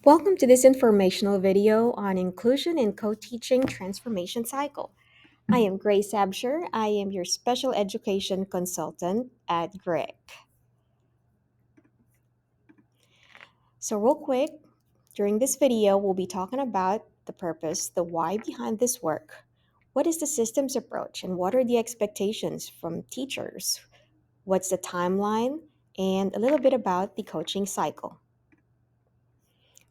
Welcome to this informational video on inclusion in co-teaching transformation cycle. I am Grace Absher. I am your special education consultant at GRIC. So real quick, during this video, we'll be talking about the purpose, the why behind this work. What is the systems approach and what are the expectations from teachers? What's the timeline? And a little bit about the coaching cycle.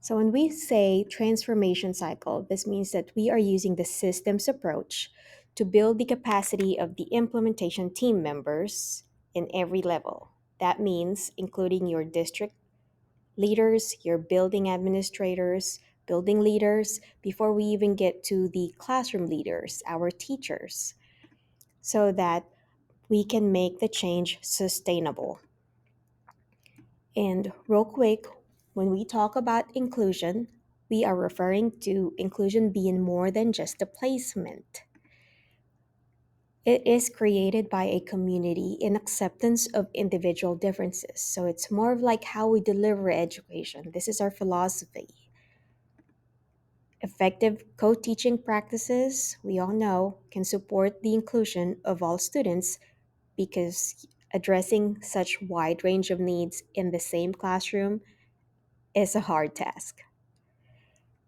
So when we say transformation cycle, this means that we are using the systems approach to build the capacity of the implementation team members in every level. That means including your district leaders, your building administrators, building leaders, before we even get to the classroom leaders, our teachers, so that we can make the change sustainable. And real quick, when we talk about inclusion, we are referring to inclusion being more than just a placement. It is created by a community in acceptance of individual differences. So it's more of like how we deliver education. This is our philosophy. Effective co teaching practices, we all know, can support the inclusion of all students because addressing such wide range of needs in the same classroom is a hard task.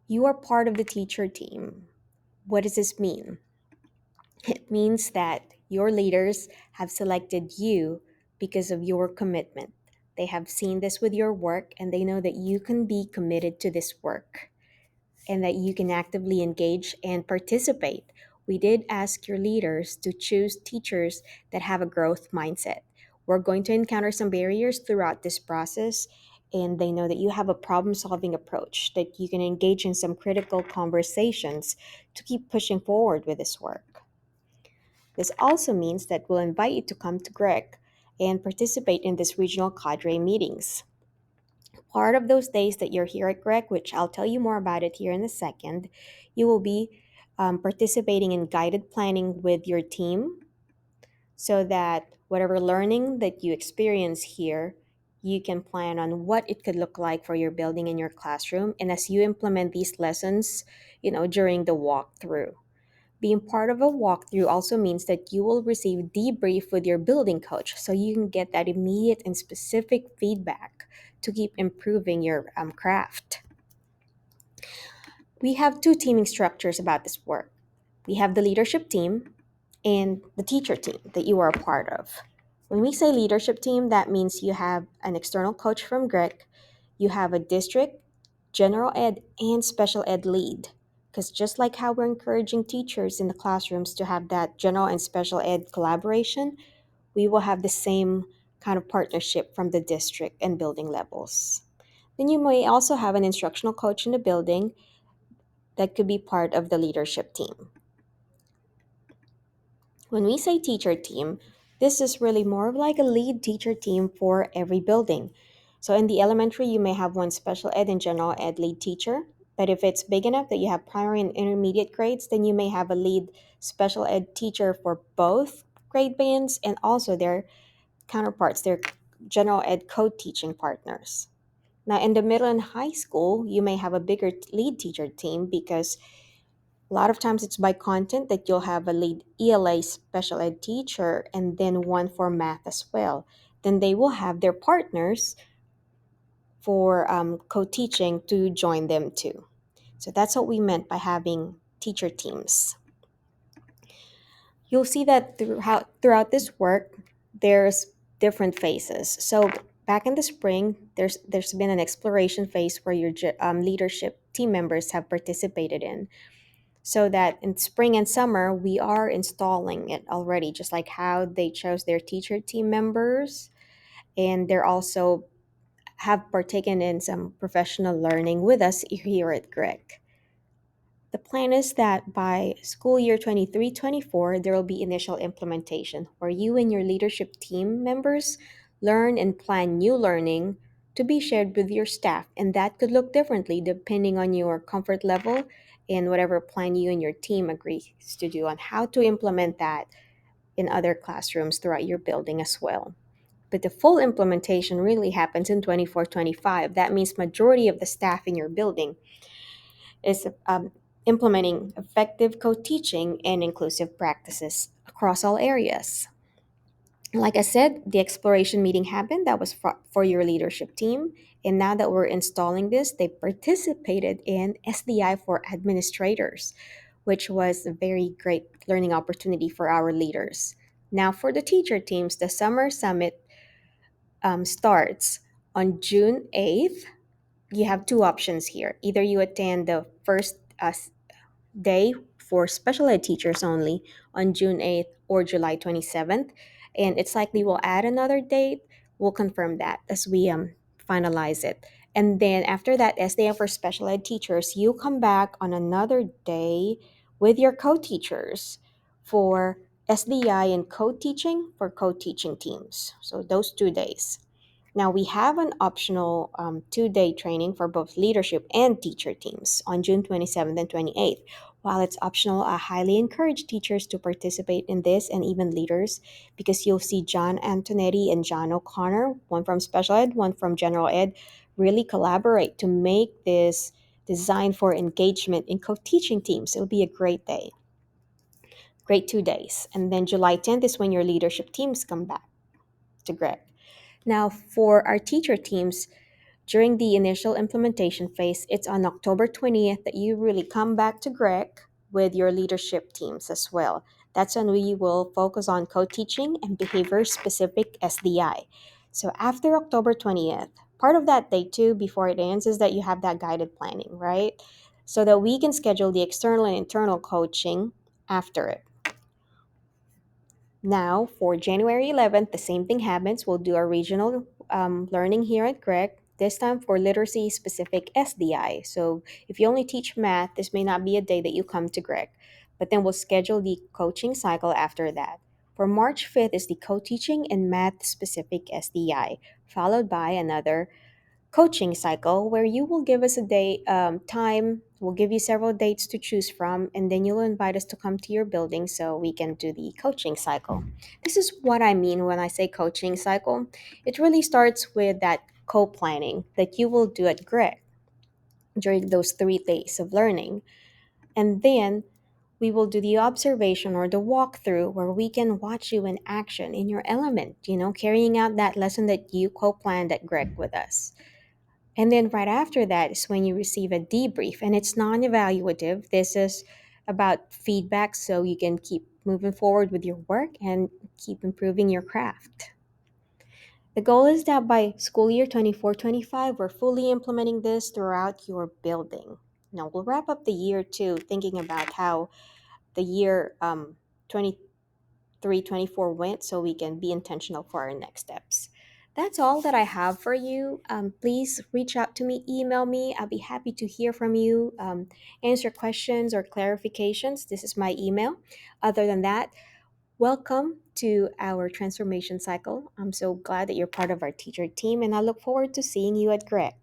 You are part of the teacher team. What does this mean? It means that your leaders have selected you because of your commitment. They have seen this with your work and they know that you can be committed to this work and that you can actively engage and participate. We did ask your leaders to choose teachers that have a growth mindset. We're going to encounter some barriers throughout this process, and they know that you have a problem solving approach, that you can engage in some critical conversations to keep pushing forward with this work. This also means that we'll invite you to come to Greg and participate in this regional cadre meetings. Part of those days that you're here at Greg, which I'll tell you more about it here in a second, you will be participating in guided planning with your team so that whatever learning that you experience here, you can plan on what it could look like for your building in your classroom. And as you implement these lessons, during the walkthrough. Being part of a walkthrough also means that you will receive debrief with your building coach so you can get that immediate and specific feedback to keep improving your craft. We have two teaming structures about this work. We have the leadership team and the teacher team that you are a part of. When we say leadership team, that means you have an external coach from Greg, you have a district, general ed, and special ed lead. Because just like how we're encouraging teachers in the classrooms to have that general and special ed collaboration, we will have the same kind of partnership from the district and building levels. Then you may also have an instructional coach in the building that could be part of the leadership team. When we say teacher team, this is really more of like a lead teacher team for every building. So in the elementary, you may have one special ed and general ed lead teacher. But if it's big enough that you have primary and intermediate grades, then you may have a lead special ed teacher for both grade bands and also their counterparts, their general ed co-teaching partners. Now, in the middle and high school, you may have a bigger lead teacher team because a lot of times it's by content that you'll have a lead ELA special ed teacher and then one for math as well. Then they will have their partners for co teaching to join them too. So that's what we meant by having teacher teams. You'll see that throughout this work, there's different phases. So back in the spring, there's been an exploration phase where your leadership team members have participated in so that in spring and summer we are installing it already, just like how they chose their teacher team members, and they're also have partaken in some professional learning with us here at Greg. The plan is that by school year 23-24 there will be initial implementation where you and your leadership team members learn and plan new learning to be shared with your staff, and that could look differently depending on your comfort level and whatever plan you and your team agrees to do on how to implement that in other classrooms throughout your building as well. But the full implementation really happens in 24-25. That means majority of the staff in your building is implementing effective co-teaching and inclusive practices across all areas. Like I said, the exploration meeting happened. That was for your leadership team. And now that we're installing this, they participated in SDI for administrators, which was a very great learning opportunity for our leaders. Now, for the teacher teams, the summer summit starts on June 8th. You have two options here. Either you attend the first day for special ed teachers only on June 8th or July 27th. And it's likely we'll add another date. We'll confirm that as we finalize it. And then after that, SDA for special ed teachers, you come back on another day with your co-teachers for SDI and co-teaching for co-teaching teams. So those 2 days. Now, we have an optional 2 day training for both leadership and teacher teams on June 27th and 28th. While it's optional, I highly encourage teachers to participate in this and even leaders because you'll see John Antonetti and John O'Connor, one from special ed, one from general ed, really collaborate to make this designed for engagement in co teaching teams. It'll be a great day, great 2 days. And then July 10th is when your leadership teams come back to Greg. Now, for our teacher teams, during the initial implementation phase, it's on October 20th that you really come back to Greg with your leadership teams as well. That's when we will focus on co teaching and behavior specific SDI. So, after October 20th, part of that day too, before it ends, is that you have that guided planning, right? So that we can schedule the external and internal coaching after it. Now, for January 11th, the same thing happens. We'll do our regional learning here at Greg, this time for literacy specific SDI. So, if you only teach math, this may not be a day that you come to Greg, but then we'll schedule the coaching cycle after that. For March 5th is the co teaching and math specific SDI, followed by another coaching cycle where you will give us a day time. We'll give you several dates to choose from, and then you'll invite us to come to your building so we can do the coaching cycle. This is what I mean when I say coaching cycle. It really starts with that co-planning that you will do at Greg during those 3 days of learning, and then we will do the observation or the walkthrough where we can watch you in action in your element, carrying out that lesson that you co-planned at Greg with us. And then right after that is when you receive a debrief, and it's non evaluative. This is about feedback so you can keep moving forward with your work and keep improving your craft. The goal is that by school year 24-25, we're fully implementing this throughout your building. Now, we'll wrap up the year too, thinking about how the year 23-24 went so we can be intentional for our next steps. That's all that I have for you. Please reach out to me, email me. I'll be happy to hear from you, answer questions or clarifications. This is my email. Other than that, welcome to our transformation cycle. I'm so glad that you're part of our teacher team, and I look forward to seeing you at Greg.